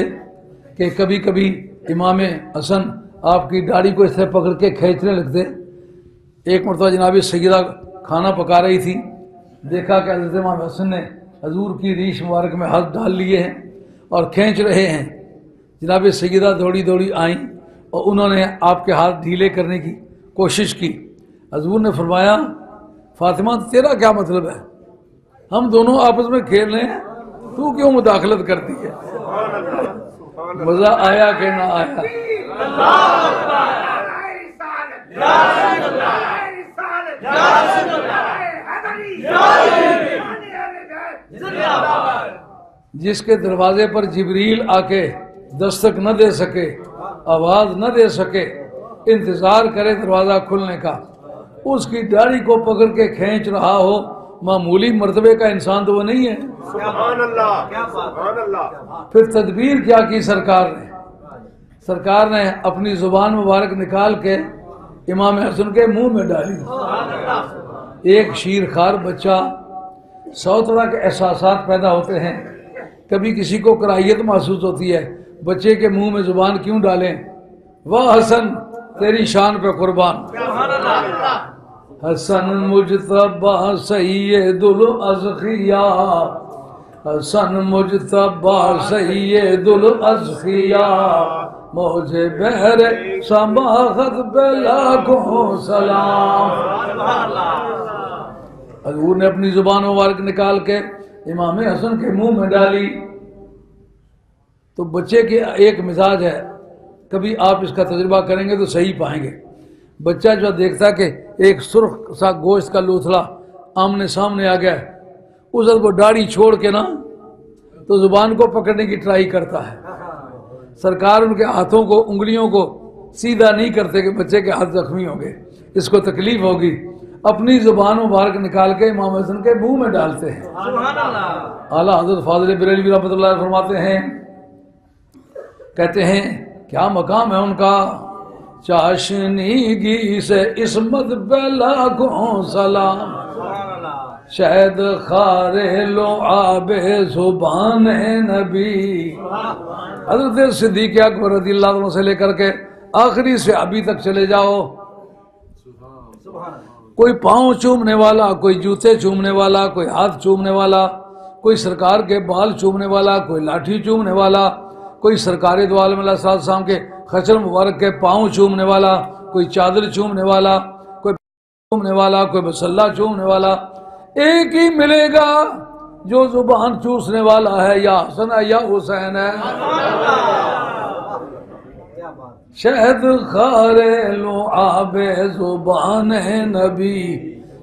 کہ کبھی کبھی امام حسن آپ کی داڑھی کو اس طرح پکڑ کے کھینچنے لگتے۔ ایک مرتبہ جناب سیدہ کھانا پکا رہی تھی، دیکھا کہ حضرت امام حسن نے حضور کی ریش مبارک میں ہاتھ ڈال لیے ہیں اور کھینچ رہے ہیں۔ جناب سیدہ دوڑی دوڑی آئیں اور انہوں نے آپ کے ہاتھ ڈھیلے کرنے کی کوشش کی۔ حضور نے فرمایا فاطمہ تیرا کیا مطلب ہے، ہم دونوں آپس میں کھیل رہے ہیں، تو کیوں مداخلت کرتی ہے؟ مزہ آیا کہ نہ آیا؟ جس کے دروازے پر جبریل آ کے دستک نہ دے سکے، آواز نہ دے سکے، انتظار کرے دروازہ کھلنے کا، اس کی داڑھی کو پکڑ کے کھینچ رہا ہو، معمولی مرتبے کا انسان تو وہ نہیں ہے۔ سبحان اللہ، سبحان اللہ۔ پھر تدبیر کیا کی سرکار نے اپنی زبان مبارک نکال کے امام حسن کے منہ میں ڈالی۔ ایک شیرخوار بچہ، 100 طرح کے احساسات پیدا ہوتے ہیں، کبھی کسی کو کراہیت محسوس ہوتی ہے، بچے کے منہ میں زبان کیوں ڈالیں؟ واہ حسن تیری شان پہ قربان، حسن مجتبی سید الازخیاء، حسن مجتبی سید الازخیاء، موجے بحر سماحت پہ لاکھوں سلام۔ حضور نے اپنی زبان مبارک نکال کے امام حسن کے منہ میں ڈالی۔ تو بچے کے ایک مزاج ہے، کبھی آپ اس کا تجربہ کریں گے تو صحیح پائیں گے۔ بچہ جو دیکھتا ہے کہ ایک سرخ سا گوشت کا لوتھڑا آمنے سامنے آ گیا ہے، اس وقت وہ داڑھی چھوڑ کے نا تو زبان کو پکڑنے کی ٹرائی کرتا ہے۔ سرکار ان کے ہاتھوں کو، انگلیوں کو سیدھا نہیں کرتے کہ بچے کے ہاتھ زخمی ہوں گے، اس کو تکلیف ہوگی، اپنی زبان مبارک نکال کے امام حسن کے منہ میں ڈالتے ہیں۔ اعلیٰ حضرت فاضل بریلوی رحمۃ اللہ علیہ فرماتے ہیں، کہتے ہیں کیا مقام ہے ان کا، چاشنیگی سے عصمت پہ لاکھوں سلام، شہد خارے لو آب زبان نبی۔ حضرت صدیق اکبر رضی اللہ عنہ سے لے کر کے آخری صحابی تک چلے جاؤ، کوئی پاؤں چومنے والا، کوئی جوتے چومنے والا، کوئی ہاتھ چومنے والا، کوئی سرکار کے بال چومنے والا، کوئی لاٹھی چومنے والا، کوئی سرکار دو عالم علیہ السلام کے خچر مبارک کے پاؤں چومنے والا، کوئی چادر چومنے والا، کوئی چومنے والا، کوئی مسلح چومنے والا، ایک ہی ملے گا جو زبان چوسنے والا ہے، یا حسن ہے یا حسین ہے۔ شہد خارے لو آب زبان نبی،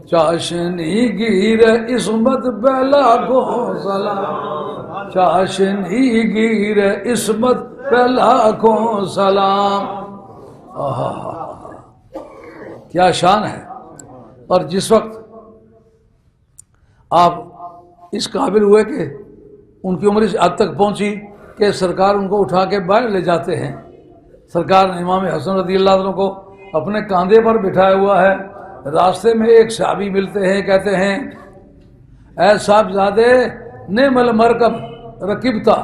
چاشنی گیر عصمت پہ لاکھوں سلام، چاشنی گیر عصمت پہ لاکھوں سلام۔ کیا شان ہے۔ اور جس وقت آپ اس قابل ہوئے کہ ان کی عمر اس حد تک پہنچی کہ سرکار ان کو اٹھا کے باہر لے جاتے ہیں، سرکار نے امام حسن رضی اللہ عنہ کو اپنے کاندھے پر بٹھایا ہوا ہے، راستے میں ایک صحابی ملتے ہیں، کہتے ہیں اے صاحبزادے نعم المرکب رکبتا،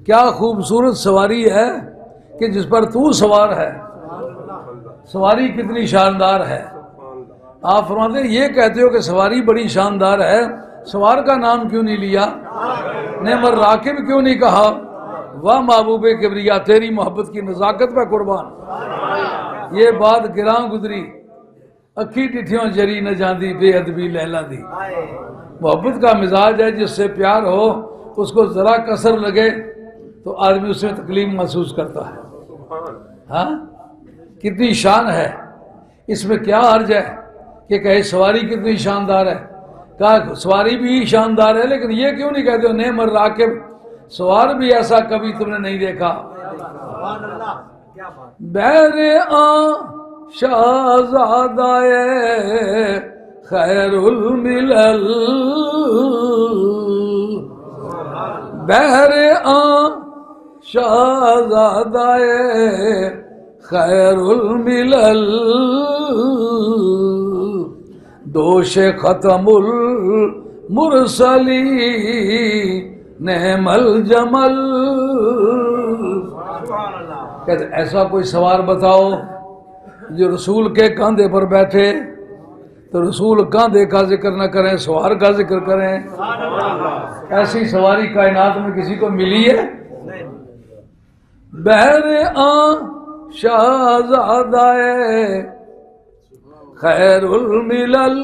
کیا خوبصورت سواری ہے کہ جس پر تو سوار ہے، سواری کتنی شاندار ہے۔ آپ فرماتے ہیں یہ کہتے ہو کہ سواری بڑی شاندار ہے، سوار کا نام کیوں نہیں لیا، نعم الراکب کیوں نہیں کہا؟ واہ محبوب کبریا تیری محبت کی نزاکت پہ قربان، یہ بات گراں گزری، اکھی ڈٹھیوں جری نہ جاندی بے ادبی لیلا دی۔ محبت کا مزاج ہے، جس سے پیار ہو اس کو ذرا کسر لگے تو آدمی اس میں تکلیف محسوس کرتا ہے۔ ہاں کتنی شان ہے، اس میں کیا حرج ہے کہ کہے سواری کتنی شاندار ہے، کہا سواری بھی شاندار ہے، لیکن یہ کیوں نہیں کہتے ہو نعم الراکب، سوار بھی ایسا کبھی تم نے نہیں دیکھا۔ بہر آن شہزادہ خیر الملل، بہر آن شہزادہ خیر الملل دوش ختم المرسلی نعم الجمل. کہتے ایسا کوئی سوار بتاؤ جو رسول کے کاندھے پر بیٹھے تو رسول کاندھے کا ذکر نہ کریں، سوار کا ذکر کریں. ایسی سواری کائنات میں کسی کو ملی ہے؟ بہر آن شہزادہ خیر الملل،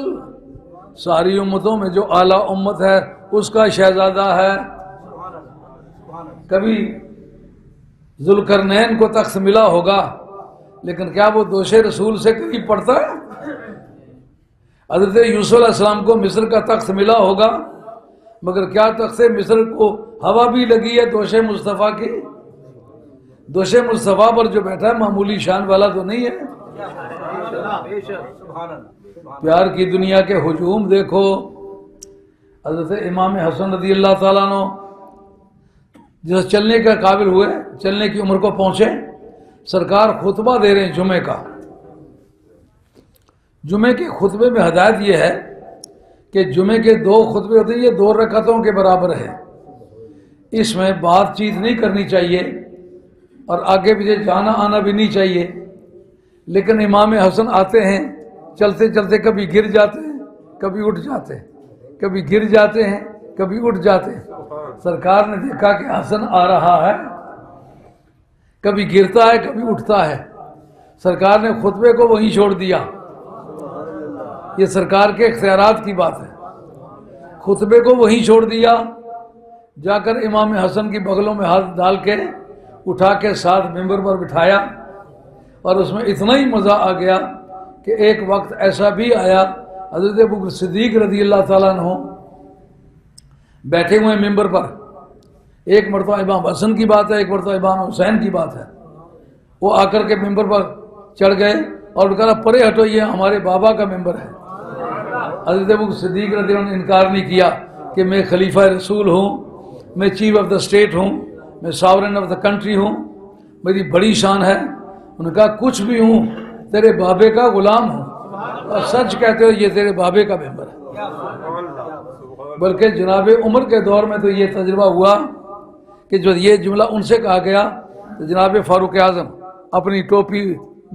ساری امتوں میں جو اعلیٰ امت ہے اس کا شہزادہ ہے. کبھی ذوالقرنین کو تخت ملا ہوگا لیکن کیا وہ دوش رسول سے قریب پڑتا ہے؟ حضرت یوسف علیہ السلام کو مصر کا تخت ملا ہوگا مگر کیا تخت مصر کو ہوا بھی لگی ہے دوش مصطفیٰ کی؟ دوش مصطفیٰ پر جو بیٹھا ہے معمولی شان والا تو نہیں ہے. پیار کی دنیا کے ہجوم دیکھو. حضرت امام حسن رضی اللہ تعالیٰ عنہ جس چلنے کے قابل ہوئے، چلنے کی عمر کو پہنچے، سرکار خطبہ دے رہے ہیں جمعے کا. جمعے کے خطبے میں ہدایت یہ ہے کہ جمعے کے 2 خطبے ہوتے ہیں، یہ 2 رکعتوں کے برابر ہے. اس میں بات چیت نہیں کرنی چاہیے اور آگے پیچھے جانا آنا بھی نہیں چاہیے. لیکن امام حسن آتے ہیں، چلتے چلتے کبھی گر جاتے ہیں، کبھی اٹھ جاتے ہیں، کبھی گر جاتے ہیں، کبھی اٹھ جاتے ہیں. سرکار نے دیکھا کہ حسن آ رہا ہے، کبھی گرتا ہے کبھی اٹھتا ہے. سرکار نے خطبے کو وہیں چھوڑ دیا. یہ سرکار کے اختیارات کی بات ہے. خطبے کو وہیں چھوڑ دیا، جا کر امام حسن کی بغلوں میں ہاتھ ڈال کے اٹھا کے ساتھ ممبر پر بٹھایا. اور اس میں اتنا ہی مزہ آ گیا کہ ایک وقت ایسا بھی آیا حضرت ابوبکر صدیق رضی اللہ تعالیٰ عنہ بیٹھے ہوئے ممبر پر. ایک مرتبہ امام حسن کی بات ہے، ایک مرتبہ امام حسین کی بات ہے. وہ آ کر کے ممبر پر چڑھ گئے اور کہا پرے ہٹو، یہ ہمارے بابا کا ممبر ہے. حضرت ابوبکر صدیق رضی اللہ عنہ نے انکار نہیں کیا کہ میں خلیفہ رسول ہوں، میں چیف آف دا اسٹیٹ ہوں، میں ساورن آف دا کنٹری ہوں، میری بڑی شان ہے. انہوں نے کہا کچھ بھی ہوں، تیرے بابے کا غلام ہوں، اور سچ کہتے ہو یہ تیرے بابے کا ممبر ہے. بلکہ جناب عمر کے دور میں تو یہ تجربہ ہوا کہ جو یہ جملہ ان سے کہا گیا تو جناب فاروق اعظم اپنی ٹوپی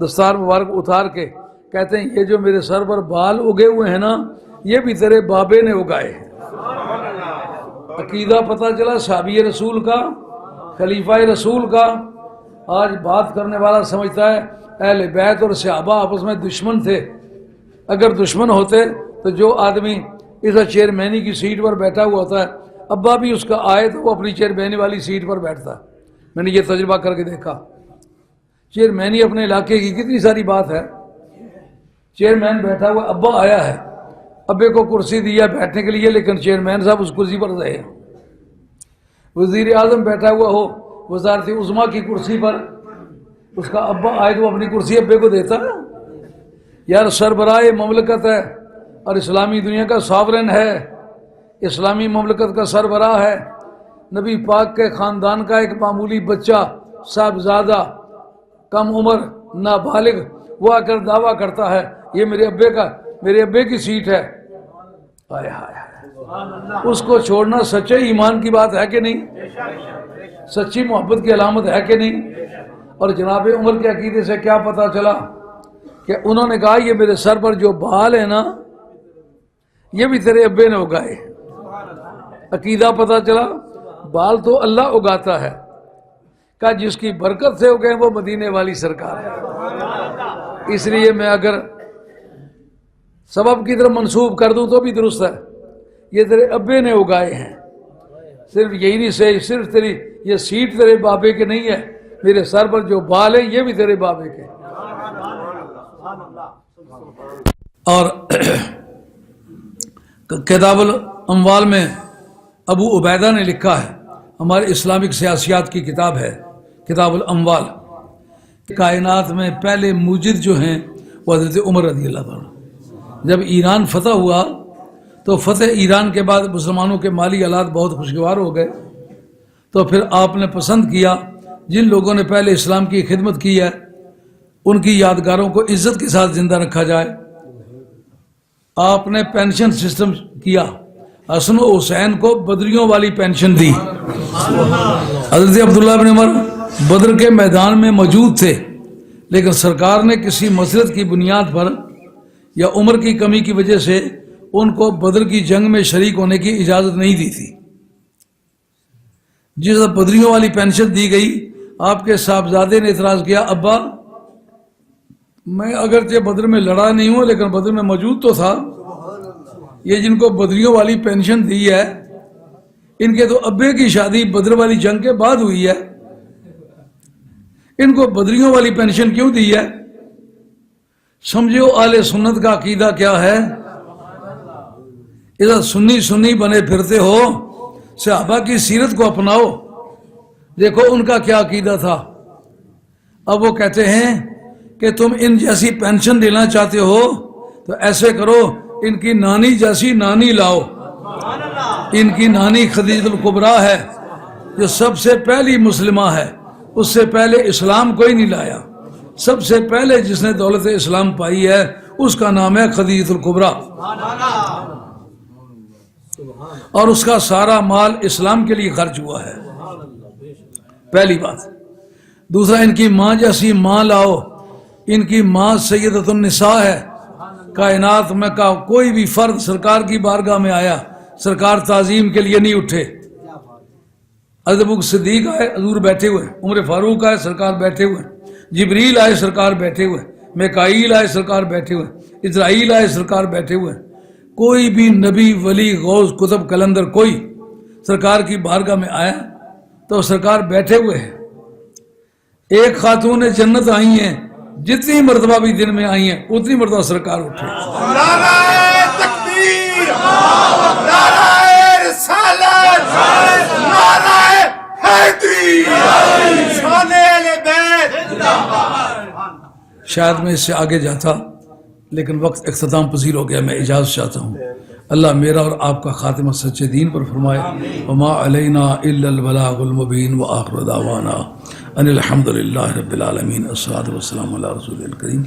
دستار مبارک اتار کے کہتے ہیں یہ جو میرے سر پر بال اگے ہوئے ہیں نا، یہ بھی تیرے بابے نے اگائے ہیں. عقیدہ پتہ چلا صحابی رسول کا، خلیفہ رسول کا. آج بات کرنے والا سمجھتا ہے اہل بیت اور صحابہ آپس میں دشمن تھے. اگر دشمن ہوتے تو جو آدمی اس چیئرمینی کی سیٹ پر بیٹھا ہوا ہوتا ہے، ابا بھی اس کا آئے تو وہ اپنی چیئرمینی والی سیٹ پر بیٹھتا ہے. میں نے یہ تجربہ کر کے دیکھا. چیئرمینی اپنے علاقے کی کتنی ساری بات ہے. چیئرمین بیٹھا ہوا، ابا آیا ہے، ابے کو کرسی دیا بیٹھنے کے لیے لیکن چیئرمین صاحب اس کرسی پر رہے. وزیر اعظم بیٹھا ہوا ہو وزارت عظمیٰ کی کرسی پر، اس کا ابا آئے تو اپنی کرسی ابے کو دیتا ہے. یار سربراہ مملکت ہے اور اسلامی دنیا کا ساورن ہے، اسلامی مملکت کا سربراہ ہے. نبی پاک کے خاندان کا ایک معمولی بچہ صاحبزادہ کم عمر نابالغ وہ آ کر دعویٰ کرتا ہے یہ میرے ابے کی سیٹ ہے. آئے ہائے اس کو چھوڑنا سچے ایمان کی بات ہے کہ نہیں؟ سچی محبت کی علامت ہے کہ نہیں؟ اور جناب عمر کے عقیدے سے کیا پتہ چلا کہ انہوں نے کہا یہ میرے سر پر جو بال ہے نا یہ بھی تیرے ابے نے اگائے. عقیدہ پتہ چلا بال تو اللہ اگاتا ہے، کہا جس کی برکت سے اگئے وہ مدینے والی سرکار ہے. اس لیے میں اگر سبب کی طرف منسوب کر دوں تو بھی درست ہے، یہ تیرے ابے نے اگائے ہیں. صرف یہی نہیں صحیح، صرف تیری یہ سیٹ تیرے بابے کے نہیں ہے، میرے سر پر جو بال ہیں یہ بھی تیرے بابے کے. اور کتاب الاموال میں ابو عبیدہ نے لکھا ہے، ہمارے اسلامک سیاسیات کی کتاب ہے کتاب الاموال. کائنات میں پہلے موجد جو ہیں وہ حضرت عمر رضی اللہ عنہ. جب ایران فتح ہوا تو فتح ایران کے بعد مسلمانوں کے مالی حالات بہت خوشگوار ہو گئے، تو پھر آپ نے پسند کیا جن لوگوں نے پہلے اسلام کی خدمت کی ہے ان کی یادگاروں کو عزت کے ساتھ زندہ رکھا جائے۔ آپ نے پینشن سسٹم کیا، حسن و حسین کو بدریوں والی پینشن دی۔ حضرت عبداللہ بن عمر بدر کے میدان میں موجود تھے، لیکن سرکار نے کسی مسلط کی بنیاد پر یا عمر کی کمی کی وجہ سے ان کو بدر کی جنگ میں شریک ہونے کی اجازت نہیں دی تھی۔ جس بدریوں والی پینشن دی گئی، آپ کے صاحبزادے نے اعتراض کیا، ابا میں اگرچہ بدر میں لڑا نہیں ہوں لیکن بدر میں موجود تو تھا، یہ جن کو بدریوں والی پینشن دی ہے ان کے تو ابے کی شادی بدر والی جنگ کے بعد ہوئی ہے، ان کو بدریوں والی پینشن کیوں دی ہے؟ سمجھو اہل سنت کا عقیدہ کیا ہے۔ ادھر سنی بنے پھرتے ہو، صحابہ کی سیرت کو اپناؤ، دیکھو ان کا کیا عقیدہ تھا۔ اب وہ کہتے ہیں کہ تم ان جیسی پینشن لینا چاہتے ہو تو ایسے کرو، ان کی نانی جیسی نانی لاؤ۔ ان کی نانی خدیجہ الکبریٰ ہے جو سب سے پہلی مسلمہ ہے، اس سے پہلے اسلام کوئی نہیں لایا، سب سے پہلے جس نے دولت اسلام پائی ہے اس کا نام ہے خدیجہ الکبریٰ، اور اس کا سارا مال اسلام کے لیے خرچ ہوا ہے، پہلی بات۔ دوسرا، ان کی ماں جیسی ماں لاؤ، ان کی ماں سیدۃ النساء ہے، کائنات میں کا کوئی بھی فرد سرکار کی بارگاہ میں آیا سرکار تعظیم کے لیے نہیں اٹھے۔ حضرت ابوبکر صدیق آئے، حضور بیٹھے ہوئے، عمر فاروق آئے، سرکار بیٹھے ہوئے، جبریل آئے، سرکار بیٹھے ہوئے، میکائیل آئے، سرکار بیٹھے ہوئے، اسرائیل آئے، سرکار بیٹھے ہوئے۔ کوئی بھی نبی، ولی، غوث، کتب، کلندر کوئی سرکار کی بارگاہ میں آیا تو سرکار بیٹھے ہوئے ہیں۔ ایک خاتون جنت آئی ہیں، جتنی مرتبہ بھی دن میں آئی ہیں اتنی مرتبہ سرکار اٹھے۔ نعرہ تکبیر، نعرہ رسالت، نعرہ حیدری، شان اہل بیت۔ شاید میں اس سے آگے جاتا لیکن وقت اختتام پذیر ہو گیا، میں اجازت چاہتا ہوں۔ اللہ میرا اور آپ کا خاتمہ سچے دین پر فرمائے۔ وما علینا الا البلاغ المبین، وآخر دعوانا ان الحمد للہ رب العالمین، الصلاۃ والسلام علی رسول الکریم۔